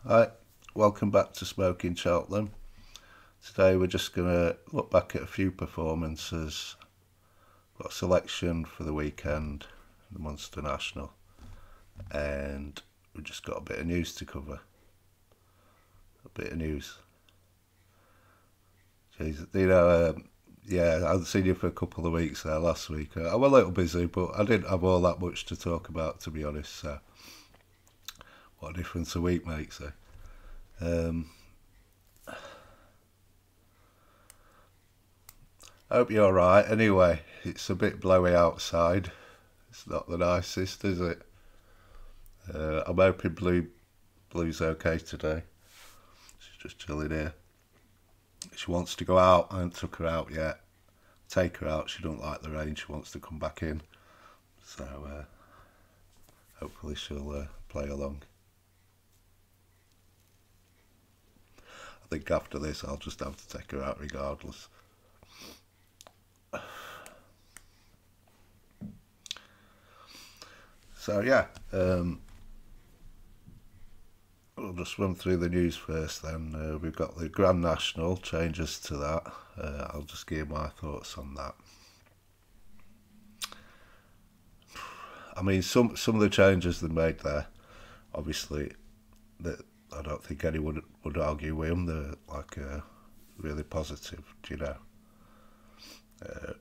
Hi, welcome back to Smoking Cheltenham. Today we're just going to look back at a few performances, got a selection for the weekend, the Munster National, and we've just got a bit of news to cover. A bit of news. Jeez, yeah, I'd seen you for a couple of weeks there last week. I'm a little busy, but I didn't have all that much to talk about, to be honest, so what a difference a week makes, eh? I hope you're alright. Anyway, it's a bit blowy outside. It's not the nicest, is it? I'm hoping Blue's okay today. She's just chilling here. She wants to go out. I haven't took her out yet. Take her out. She don't like the rain. She wants to come back in. So hopefully she'll play along. I think after this I'll just have to take her out regardless. So yeah, we'll just run through the news first then. We've got the Grand National, changes to that. I'll just give my thoughts on that. I mean, some of the changes they made there, obviously, that I don't think anyone would argue with them. They're like really positive, Uh,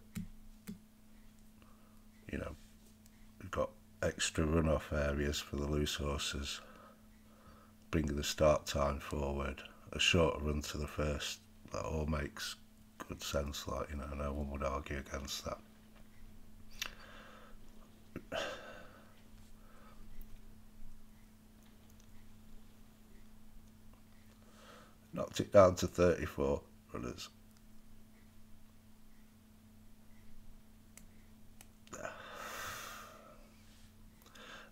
you know, we've got extra runoff areas for the loose horses, bringing the start time forward, a shorter run to the first. That all makes good sense. Like, no one would argue against that. Knocked it down to 34 runners.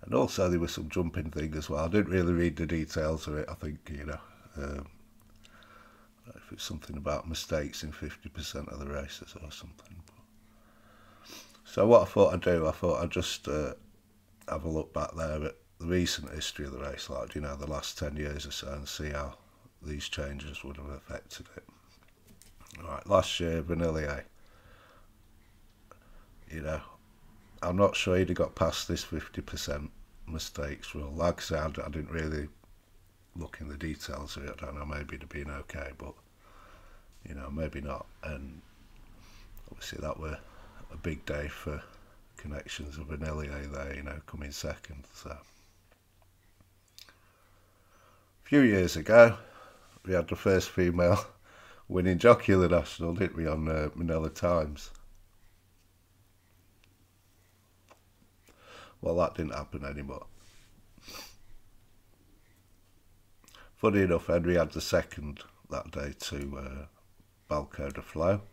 And also there was some jumping thing as well. I didn't really read the details of it. I think, if it's something about mistakes in 50% of the races or something. So what I thought I'd do, I thought I'd just have a look back there at the recent history of the race, like, the last 10 years or so, and see how these changes would have affected it. Right, last year, Vanillier, I'm not sure he'd have got past this 50% mistakes rule. Like I said, I didn't really look in the details of it. I don't know, maybe it'd have been okay, but, maybe not. And obviously that were a big day for connections of Vanillier there, coming second. So a few years ago, we had the first female winning jockey of the National, didn't we, on Manila Times? Well, that didn't happen anymore. Funny enough, Henry had the second that day to Balco de Flo,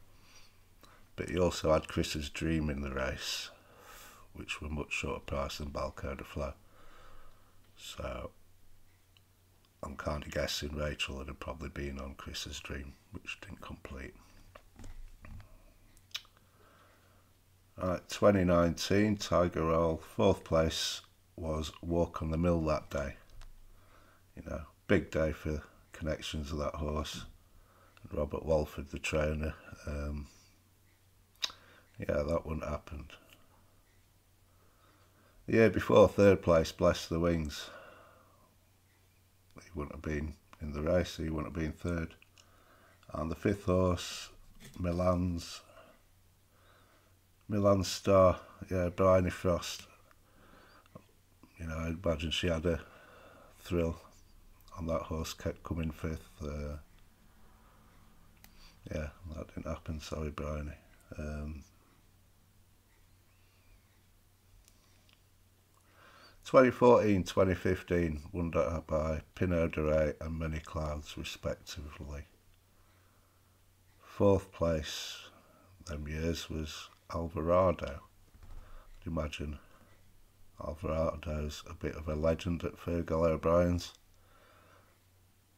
but he also had Chris's Dream in the race, which were much shorter price than Balco de Flo. So I'm kind of guessing Rachel would have probably been on Chris's Dream, which didn't complete. Right, 2019, Tiger Roll, fourth place was Walk on the Mill that day. Big day for connections of that horse. Robert Walford, the trainer. Yeah, that wouldn't happen. The year before, third place, Bless the Wings. He wouldn't have been in the race, he wouldn't have been third. And the fifth horse, Milan Star, yeah, Bryony Frost. I imagine she had a thrill on that horse, kept coming fifth. Yeah, that didn't happen, sorry Bryony. 2014-2015 won by Pinot de Rey and Many Clouds respectively. Fourth place them years was Alvarado. I'd imagine Alvarado's a bit of a legend at Fergal O'Brien's.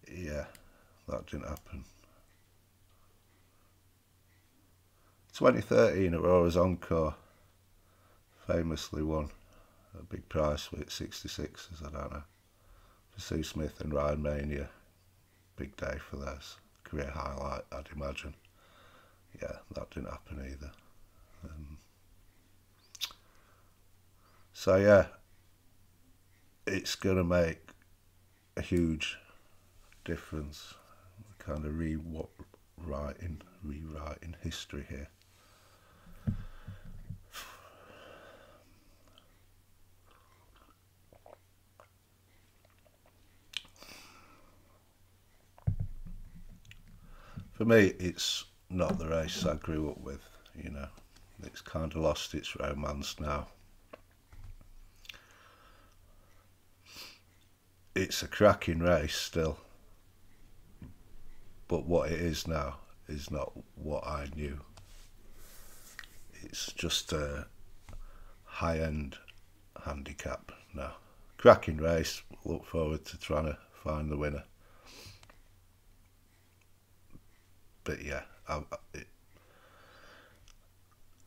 Yeah, that didn't happen. 2013, Aurora's Encore famously won a big price with 66s, I don't know, for Sue Smith and Ryan Mania. Big day for those. Career highlight, I'd imagine. Yeah, that didn't happen either. So yeah, it's going to make a huge difference. Kind of rewriting history here. For me, it's not the race I grew up with, you know. It's kind of lost its romance now. It's a cracking race still, but what it is now is not what I knew. It's just a high-end handicap now. Cracking race, look forward to trying to find the winner. But yeah,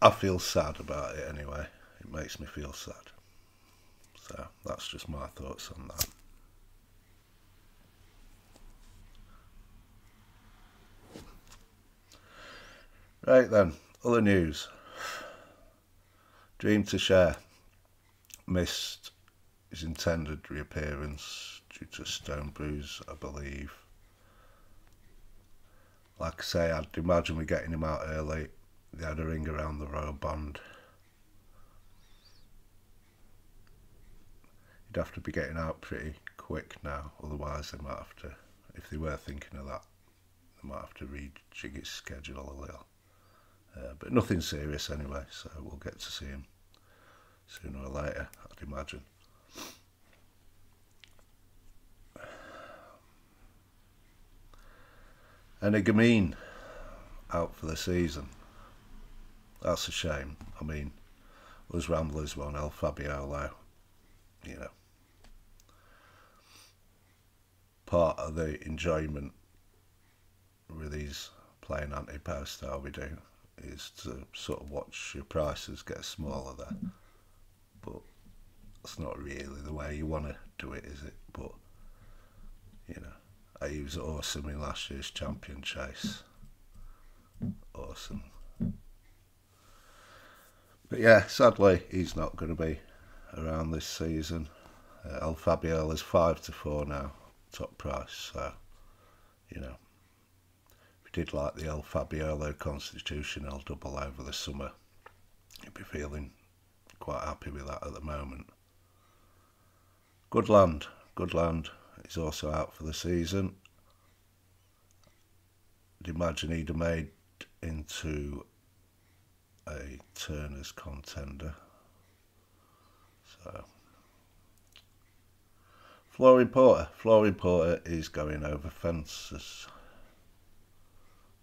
I feel sad about it anyway. It makes me feel sad. So that's just my thoughts on that. Right then, other news. Dream to Share missed his intended reappearance due to a stone bruise, I believe. Like I say, I'd imagine we're getting him out early. They had a ring around the royal band. He'd have to be getting out pretty quick now, otherwise they might have to, if they were thinking of that, they might have to rejig his schedule a little. But nothing serious anyway, so we'll get to see him sooner or later, I'd imagine. And a Gamine out for the season. That's a shame. I mean, us Ramblers won El Fabiolo, you know. Part of the enjoyment with these playing ante-post how we do is to sort of watch your prices get smaller there. But that's not really the way you want to do it, is it? But, you know, he was awesome in last year's champion chase. Awesome. But yeah, sadly, he's not going to be around this season. El Fabiolo is 5-4 now, top price. So, you know, if you did like the El Fabiolo Constitutional double over the summer, you'd be feeling quite happy with that at the moment. Good Land is also out for the season. I'd imagine he'd have made into a Turner's contender. So Flooring Porter is going over fences.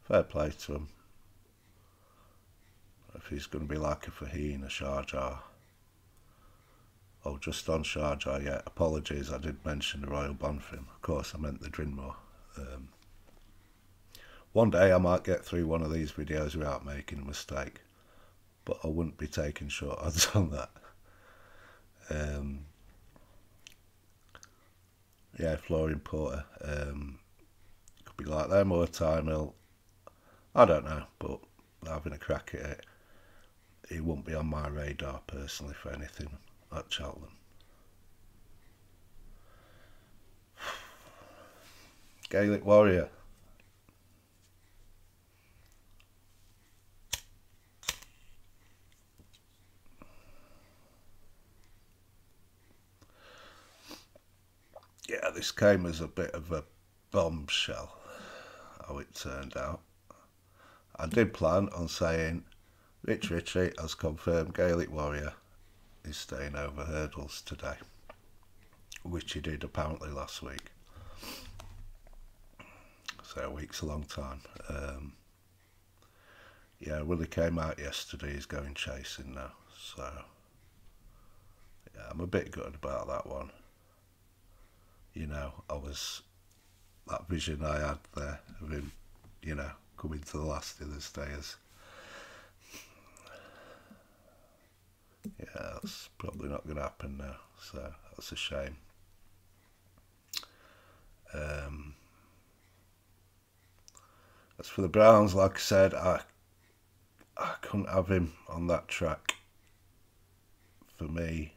Fair play to him. If he's going to be like a Faheen, a Sharjah. Oh, just on Sharjah, yeah, apologies, I did mention the Royal Bond for him. Of course, I meant the Drinmore. One day I might get through one of these videos without making a mistake, but I wouldn't be taking short odds on that. Yeah, Flooring Porter. Could be like them or Time Hill. I don't know, but having a crack at it. He won't be on my radar personally for anything at Cheltenham. Gaelic Warrior. Yeah, this came as a bit of a bombshell, how it turned out. I did plan on saying Richie has confirmed Gaelic Warrior is staying over hurdles today, which he did apparently last week. So a week's a long time. Yeah, Willie came out yesterday, he's going chasing now, so yeah, I'm a bit gutted about that one. You know, that vision I had there of him, you know, coming to the last of the stayers. Yeah, that's probably not going to happen now, so that's a shame. As for the Browns, like I said, I couldn't have him on that track. For me,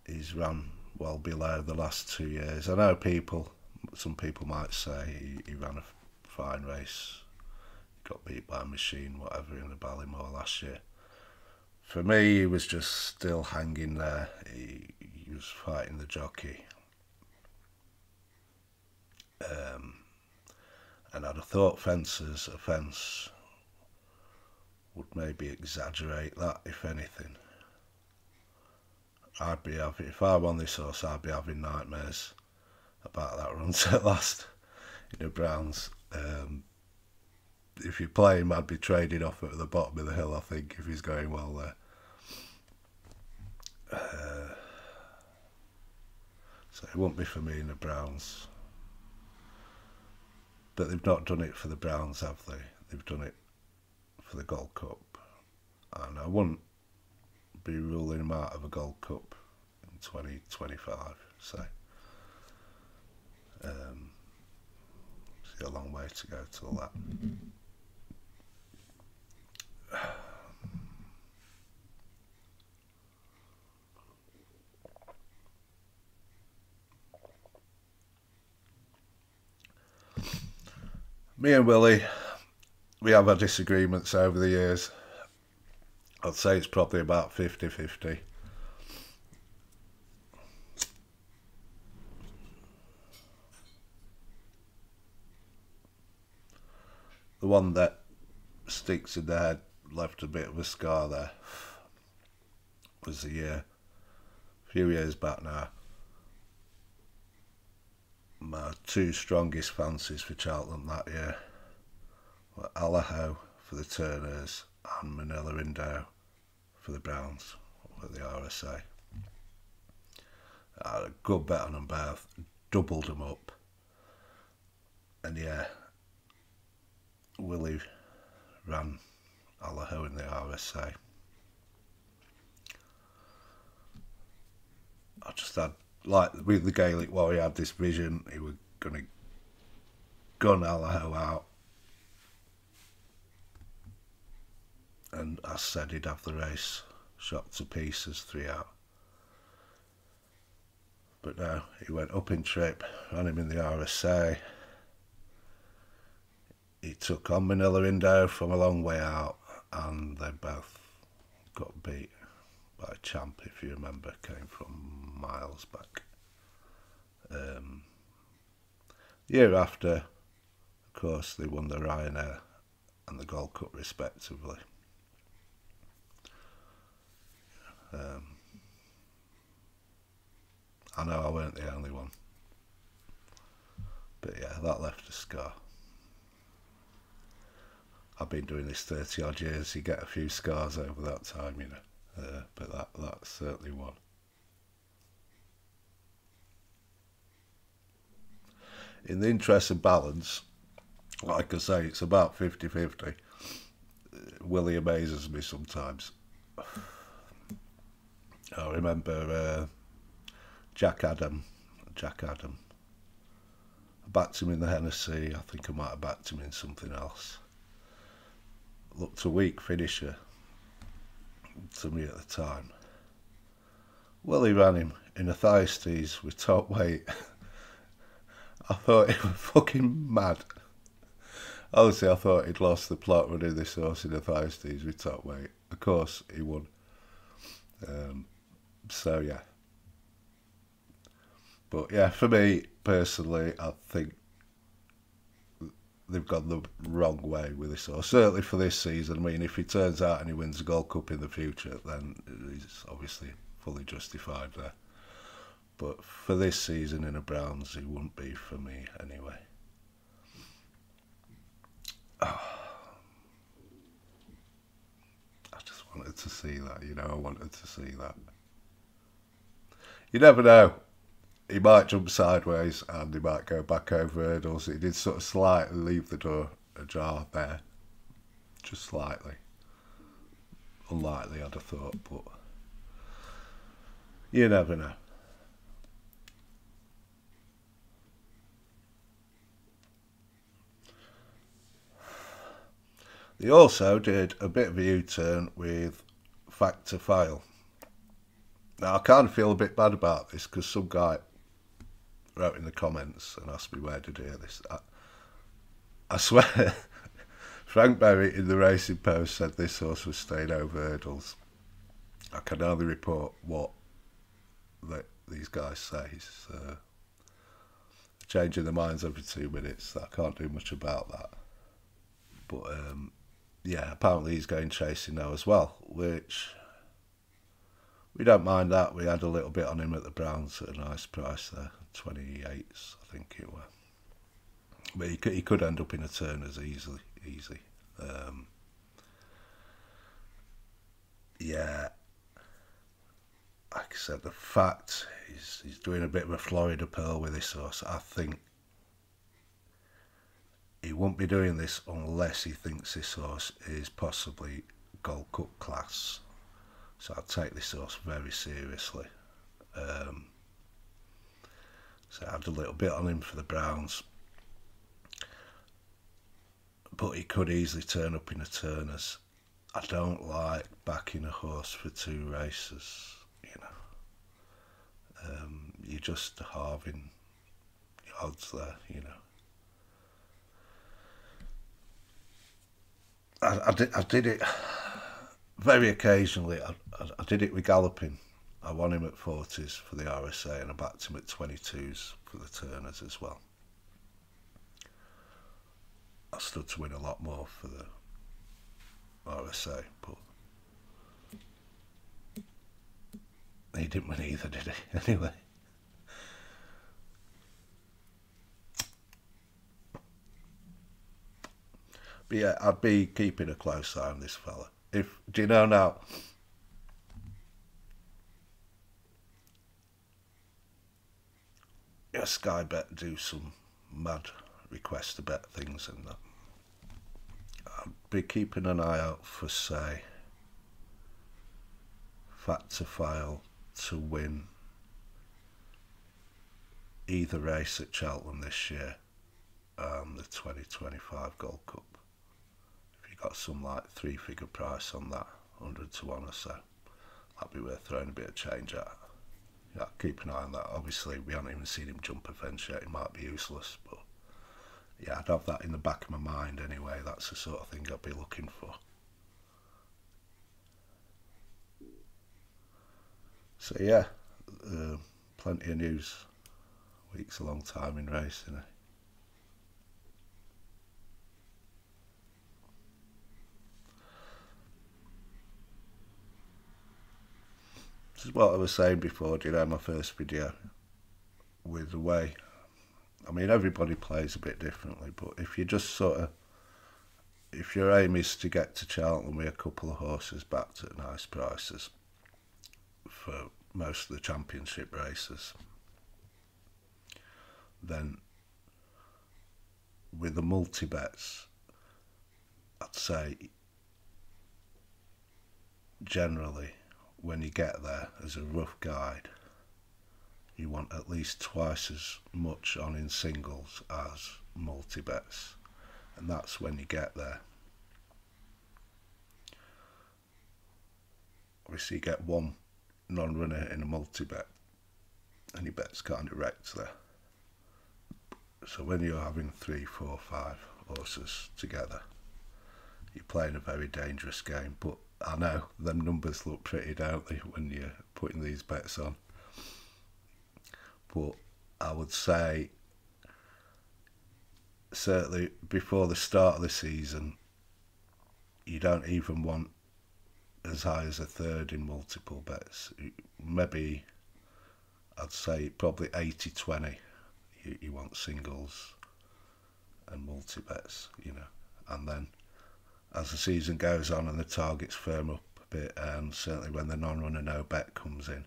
he's run well below the last 2 years. I know some people might say he ran a fine race, got beat by a machine, whatever, in the Ballymore last year. For me, he was just still hanging there. He was fighting the jockey. And I'd have thought a fence would maybe exaggerate that, if anything. If I won this horse, I'd be having nightmares about that run to last in the Browns. If you play him, I'd be trading off at the bottom of the hill, I think, if he's going well there. So it won't be for me in the Browns. But they've not done it for the Browns, have they? They've done it for the Gold Cup. And I wouldn't be ruling him out of a Gold Cup in 2025. So, see a long way to go till that. Me and Willie, we have our disagreements over the years. I'd say it's probably about 50-50. The one that sticks in the head, left a bit of a scar there, was a few years back now. My two strongest fancies for Cheltenham that year were Allaho for the Turners and Manila Indo for the Browns at the RSA. I had a good bet on them both, doubled them up, and yeah, Willie ran Allaho in the RSA. I just had, like with the Gaelic Warrior, had this vision he was going to gun Allaho out, and I said he'd have the race shot to pieces 3 out. But no, he went up in trip, ran him in the RSA. He took on Manila Indo from a long way out, and they both got beat by Champ, if you remember, came from miles back. Year after, of course, they won the Ryanair and the Gold Cup respectively. I know I weren't the only one, but yeah, that left a scar. I've been doing this 30 odd years, you get a few scars over that time, you know, but that's certainly one. In the interest of balance, like I say, it's about 50-50. Willie amazes me sometimes. I remember Jack Adam. I backed him in the Hennessy. I think I might have backed him in something else. Looked a weak finisher to me at the time. Willie ran him in a Thyestes with top weight. I thought he was fucking mad. Honestly, I thought he'd lost the plot running this horse in a Thyestes with top weight. Of course, he won. So yeah. But yeah, for me personally, I think they've gone the wrong way with this horse. Certainly for this season. I mean, if he turns out and he wins the Gold Cup in the future, then he's obviously fully justified there. But for this season in the Browns, he wouldn't be for me anyway. Oh, I just wanted to see that, you know, I wanted to see that. You never know. He might jump sideways and he might go back over hurdles. He did sort of slightly leave the door ajar there. Just slightly. Unlikely, I'd have thought, but you never know. They also did a bit of a U-turn with fact to file. Now I kind of feel a bit bad about this because some guy wrote in the comments and asked me where did I hear this. I swear Frank Berry in the Racing Post said this horse was staying over hurdles. I can only report what these guys say. It's changing their minds every 2 minutes. I can't do much about that. But yeah, apparently he's going chasing now as well, which we don't mind that. We had a little bit on him at the Browns at a nice price there, 28s I think it was. But he could end up in a Turners easy. Yeah, like I said, the fact he's doing a bit of a Florida Pearl with this horse. I think he won't be doing this unless he thinks this horse is possibly Gold Cup class. So I'd take this horse very seriously. So I had a little bit on him for the Browns. But he could easily turn up in a Turners. I don't like backing a horse for 2 races, you know. You're just halving your odds there, you know. I did it very occasionally. I did it with galloping. I won him at 40s for the RSA and I backed him at 22s for the Turners as well. I stood to win a lot more for the RSA, but he didn't win either, did he? Anyway. But yeah, I'd be keeping a close eye on this fella. Do you know now? Yeah, Sky Bet do some mad request to bet things and that. I'd be keeping an eye out for, say, fact to file to win either race at Cheltenham this year and the 2025 Gold Cup. If you got some like 3-figure price on that, 100 to 1 or so, that'd be worth throwing a bit of change at. Yeah, keep an eye on that. Obviously, we haven't even seen him jump a fence yet. It might be useless, but yeah, I'd have that in the back of my mind anyway. That's the sort of thing I'd be looking for. So yeah, plenty of news. Week's a long time in racing. This is what I was saying before, do you know, my first video, with the way, I mean, everybody plays a bit differently, but if you just sort of, if your aim is to get to Cheltenham with a couple of horses backed at nice prices for most of the championship races, then with the multi-bets, I'd say generally when you get there, as a rough guide, you want at least twice as much on in singles as multi-bets, and that's when you get there. Obviously you get one non-runner in a multi-bet and your bet's kind of wrecked there. So when you're having 3, 4, 5 horses together, you're playing a very dangerous game. But I know them numbers look pretty, don't they, when you're putting these bets on. But I would say certainly before the start of the season, you don't even want as high as a third in multiple bets. Maybe I'd say probably 80-20. You want singles and multi-bets, you know, and then as the season goes on and the targets firm up a bit, and certainly when the non-runner no bet comes in,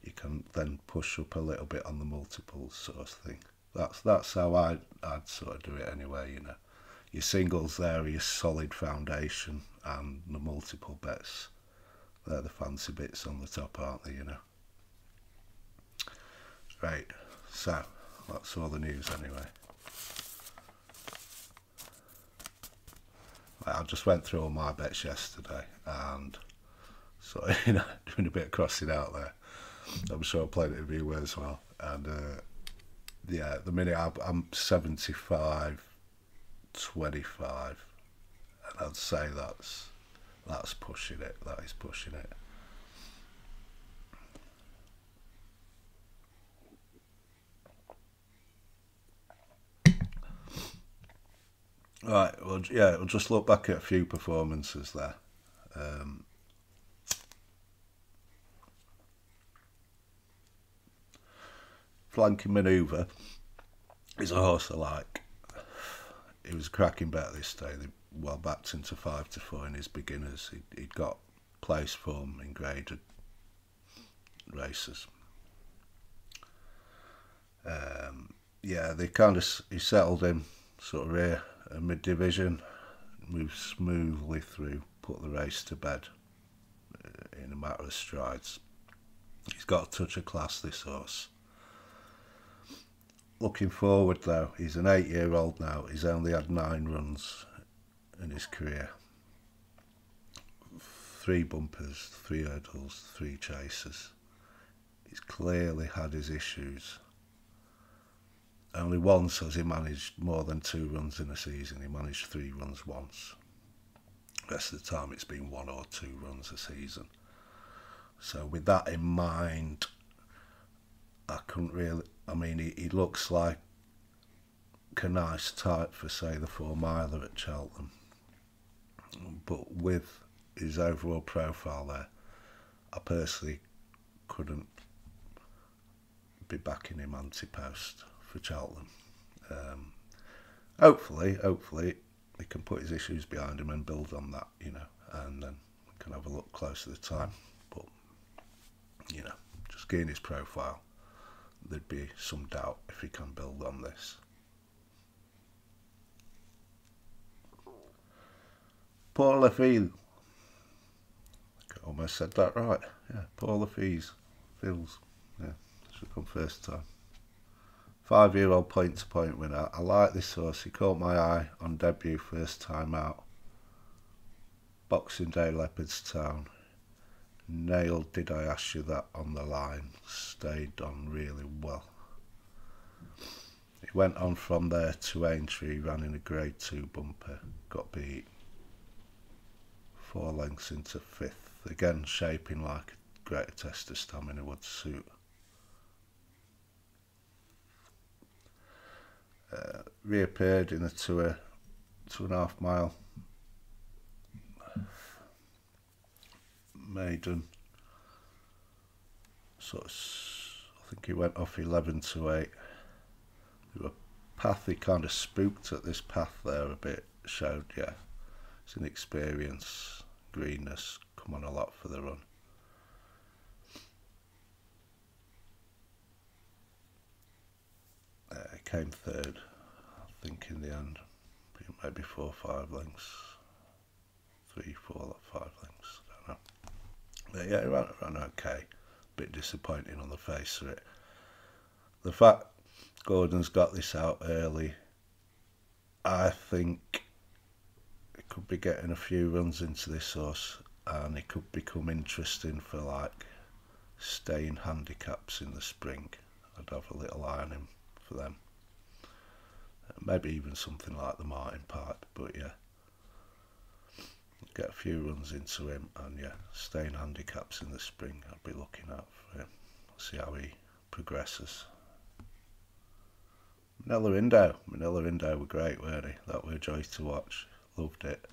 you can then push up a little bit on the multiples sort of thing. That's how I'd sort of do it anyway, you know. Your singles there are your solid foundation, and the multiple bets, they're the fancy bits on the top, aren't they, you know. Right, so that's all the news anyway. I just went through all my bets yesterday, and so doing a bit of crossing out there. I'm sure plenty of you as well. And yeah, at the minute I'm 75, 25, and I'd say that's pushing it. That is pushing it. Right, well, yeah, we'll just look back at a few performances there. Flanking Manoeuvre is a horse I like. He was a cracking bet this day. They well backed into 5-4 in his beginners. He'd got place form in graded races. Yeah, he settled him sort of rear and mid division, moved smoothly through, put the race to bed in a matter of strides. He's got a touch of class, this horse. Looking forward though, he's an 8-year-old now. He's only had 9 runs in his career. 3 bumpers, 3 hurdles, 3 chases. He's clearly had his issues. Only once has he managed more than 2 runs in a season. He managed 3 runs once. The rest of the time it's been 1 or 2 runs a season. So with that in mind, I couldn't really... I mean, he looks like a nice type for, say, the 4-miler at Cheltenham. But with his overall profile there, I personally couldn't be backing him ante-post for Cheltenham. Hopefully he can put his issues behind him and build on that, and then we can have a look closer at the time. But, just getting his profile, there'd be some doubt if he can build on this. Paul Lefille. I almost said that right. Yeah, Paul Lefille. Feels. Yeah, should come first time. 5-year-old point-to-point winner. I like this horse. He caught my eye on debut first time out. Boxing Day, Leopardstown. Nailed Did I Ask You That on the line. Stayed on really well. He went on from there to Aintree, ran in a grade 2 bumper. Got beat 4 lengths into 5th. Again, shaping like a greater test of stamina would suit. Reappeared in a 2.5 mile maiden. I think he went off 11-8. The path, he kind of spooked at this path there a bit. Showed, yeah, his inexperience, greenness, come on a lot for the run. He came 3rd, I think, in the end. Maybe 4 or 5 lengths. 3, 4 or 5 lengths, I don't know. But yeah, he ran okay. Bit disappointing on the face of it. The fact Gordon's got this out early, I think he could be getting a few runs into this horse, and it could become interesting for like staying handicaps in the spring. I'd have a little eye on him for them. Maybe even something like the Martin Pipe, but yeah, get a few runs into him, and yeah, staying handicaps in the spring. I'd be looking out for him. See how he progresses. Manila Indo were great, weren't they? That were a joy to watch. Loved it.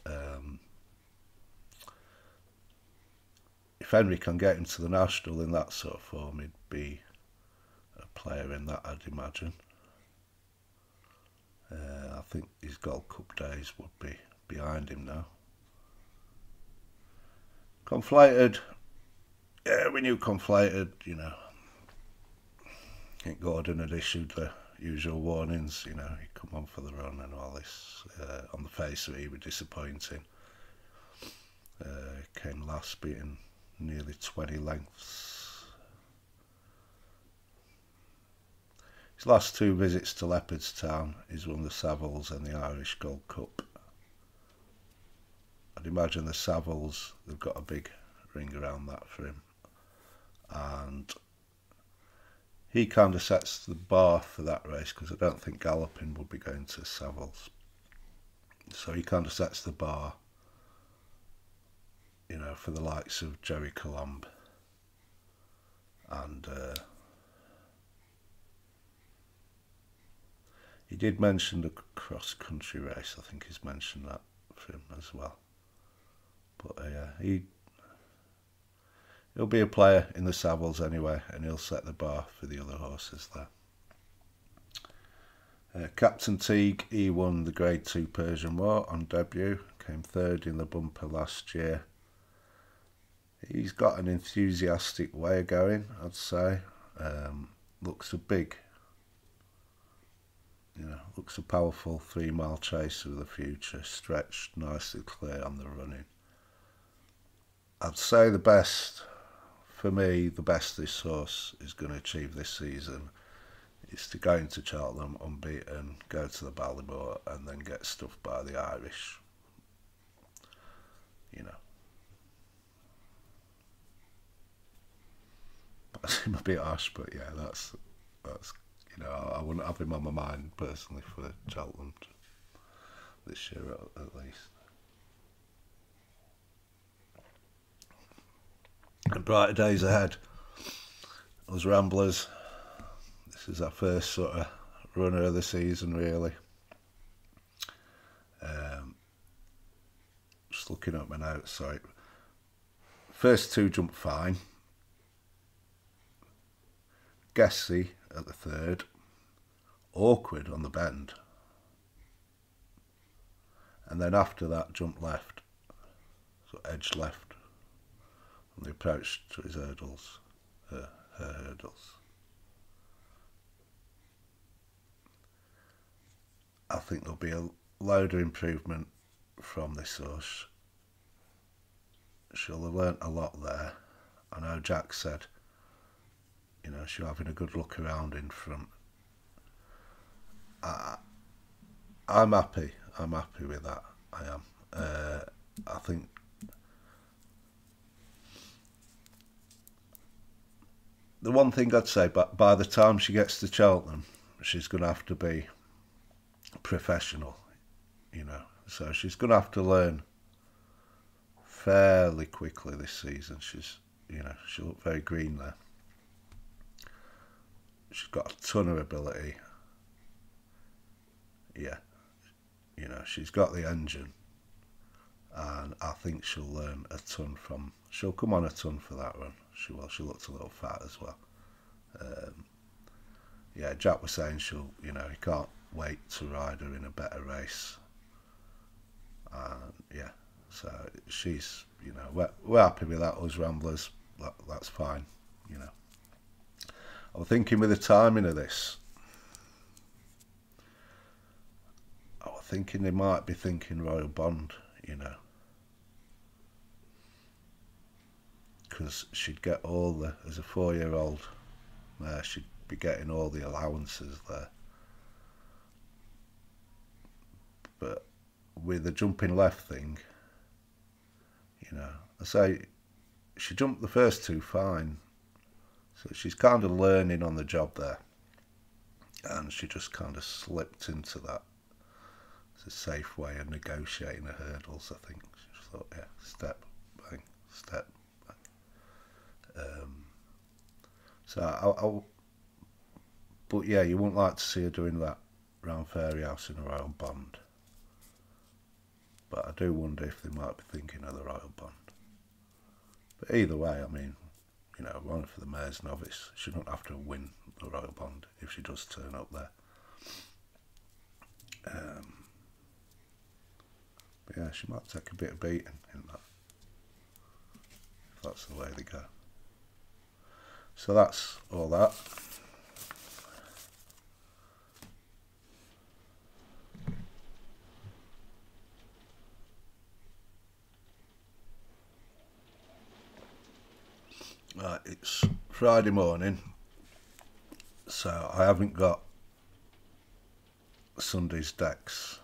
If Henry can get into the national in that sort of form, he'd be a player in that, I'd imagine. I think his Gold Cup days would be behind him now. Conflated. Yeah, we knew Conflated, I think Gordon had issued the usual warnings, he'd come on for the run and all this. On the face of it, he was disappointing. Came last, beating nearly 20 lengths. His last 2 visits to Leopardstown, he's won the Savills and the Irish Gold Cup. I'd imagine the Savills, they've got a big ring around that for him. And he kind of sets the bar for that race, because I don't think Galloping would be going to Savills. So he kind of sets the bar, you know, for the likes of Jerry Colombe. And he did mention the cross-country race. I think he's mentioned that for him as well. But yeah, he'll be a player in the Savills anyway, and he'll set the bar for the other horses there. Captain Teague, he won the Grade 2 Persian War on debut, came third in the bumper last year. He's got an enthusiastic way of going, I'd say. Looks a big, you know, looks a powerful 3-mile chaser of the future, stretched nicely clear on the running. I'd say the best, for me, the best this horse is going to achieve this season is to go into Cheltenham unbeaten, go to the Ballymore, and then get stuffed by the Irish. You know, that seems a bit harsh, but yeah, that's you know, I wouldn't have him on my mind personally for Cheltenham this year at least. And brighter days ahead. Us Ramblers, this is our first sort of runner of the season, really. Just looking at my notes, sorry. First two jumped fine. Guessy at the third. Awkward on the bend. And then after that, jumped left. So edge left. On the approach to his hurdles. Her hurdles. I think there'll be a load of improvement from this horse. She'll have learnt a lot there. I know Jack said, you know, she's having a good look around in front. I'm happy with that. I am. I think the one thing I'd say, but by the time she gets to Cheltenham, she's going to have to be professional, you know. So she's going to have to learn fairly quickly this season. She's, you know, she looked very green there. She's got a ton of ability. Yeah, you know, she's got the engine, and I think she'll learn a ton from. She'll come on a ton for that run. She will. She looked a little fat as well. Yeah, Jack was saying she'll, you know, he can't wait to ride her in a better race. Yeah, so she's, you know, we're happy with that, us Ramblers. That's fine, you know. I was thinking with the timing of this, I was thinking they might be thinking Royal Bond, you know, because she'd get all the, as a 4-year-old mare, she'd be getting all the allowances there. But with the jumping left thing, you know, I say she jumped the first two fine, so she's kind of learning on the job there, and she just kind of slipped into that. It's a safe way of negotiating the hurdles, I think. She just thought, yeah, step, bang, step, bang. So but yeah, you wouldn't like to see her doing that round Fairy House in a Royal Bond. But I do wonder if they might be thinking of the Royal Bond. But either way, I mean, you know, running for the Mare's Novice, she don't have to win the Royal Bond if she does turn up there. But yeah, she might take a bit of beating in that, if that's the way they go. So that's all that. Right, it's Friday morning, so I haven't got Sunday's decks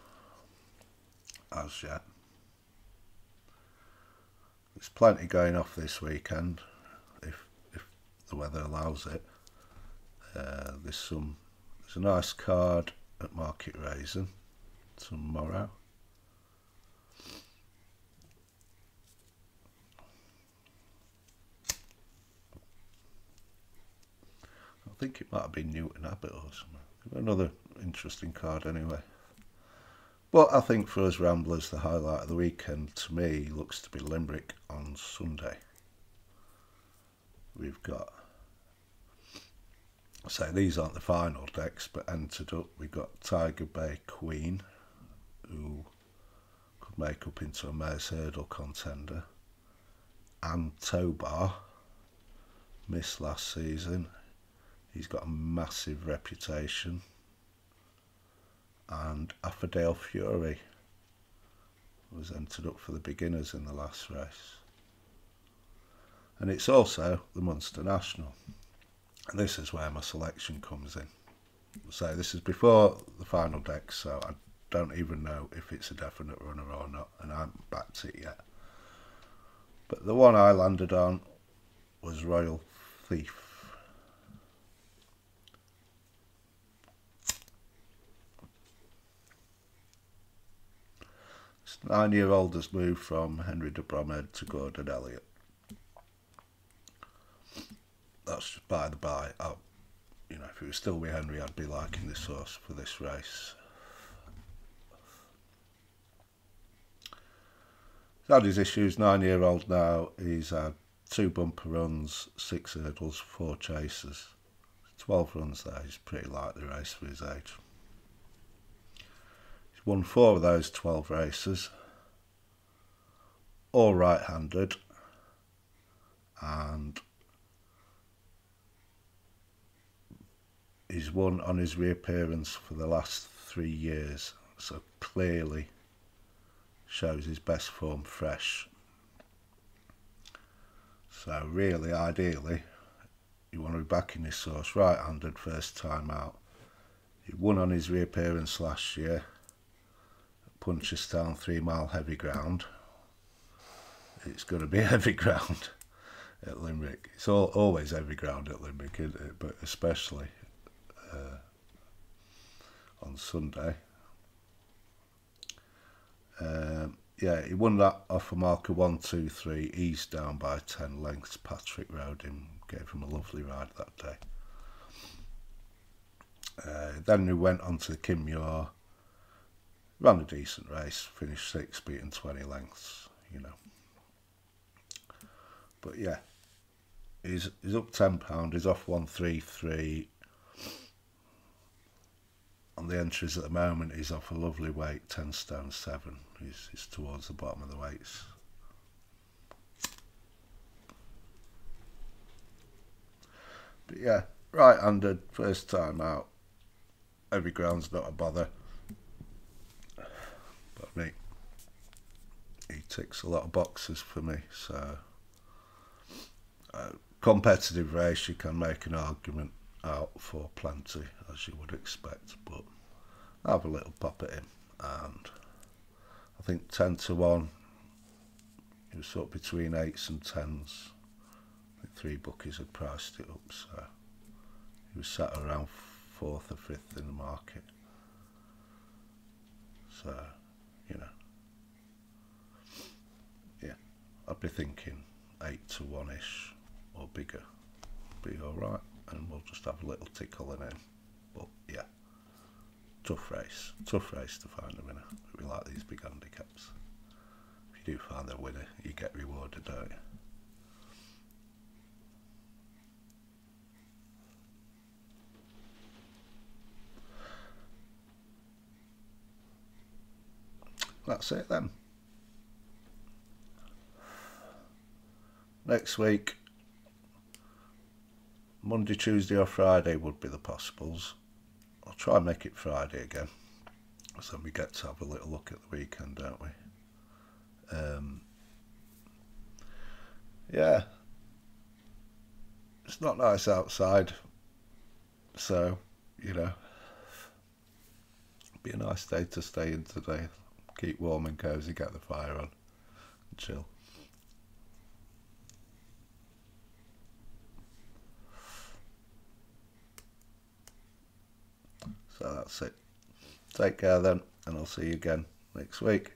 as yet. there's plenty going off this weekend if the weather allows it. There's a nice card at Market Raisin tomorrow. I think it might have been Newton Abbott or something. Another interesting card anyway. But I think for us ramblers, the highlight of the weekend to me looks to be Limerick on Sunday. We've got, say these aren't the final decks, but entered up, we've got Tiger Bay Queen, who could make up into a Mares Hurdle contender, and Tobar, missed last season. He's got a massive reputation. And Affordale Fury was entered up for the beginners in the last race. And it's also the Munster National. And this is where my selection comes in. So this is before the final deck, so I don't even know if it's a definite runner or not, and I haven't backed it yet. But the one I landed on was Royal Thief. This 9-year-old has moved from Henry de Bromhead to Gordon Elliott. That's just by the by. If it was still with Henry, I'd be liking this horse for this race. He's had his issues, 9-year-old now. He's had 2 bumper runs, 6 hurdles, 4 chases. 12 runs there. He's pretty light the race for his age. He's won 4 of those 12 races, all right-handed, and he's won on his reappearance for the last 3 years, so clearly shows his best form fresh. So really, ideally, you want to be backing this horse right-handed first time out. He won on his reappearance last year at Punchestown 3 Mile heavy ground. It's going to be heavy ground at Limerick. It's always heavy ground at Limerick, isn't it? But especially on Sunday. Yeah, he won that off a marker 1-2-3, eased down by 10 lengths. Patrick rode him, gave him a lovely ride that day. Then we went on to the Kinmure, ran a decent race, finished 6th, beaten 20 lengths, But yeah, he's up £10, he's off 1-3-3. On the entries at the moment, he's off a lovely weight, 10 stone 7. He's towards the bottom of the weights. But yeah, right-handed, first time out. Heavy ground's not a bother. But I mean, he ticks a lot of boxes for me, so competitive race, you can make an argument out for plenty, as you would expect, but I have a little pop at him, and I think 10-1, he was sort of between 8s and 10s. I think 3 bookies had priced it up, so he was sat around 4th or 5th in the market. So, yeah, I'd be thinking 8-1-ish or bigger, be alright, and we'll just have a little tickle in him. But yeah, tough race to find a winner. We like these big handicaps. If you do find a winner, you get rewarded, don't you? That's it then. Next week, Monday, Tuesday or Friday would be the possibles. I'll try and make it Friday again, so we get to have a little look at the weekend, don't we? Yeah, it's not nice outside, so be a nice day to stay in today. Keep warm and cosy, get the fire on, and chill. that's it. Take care then, and I'll see you again next week.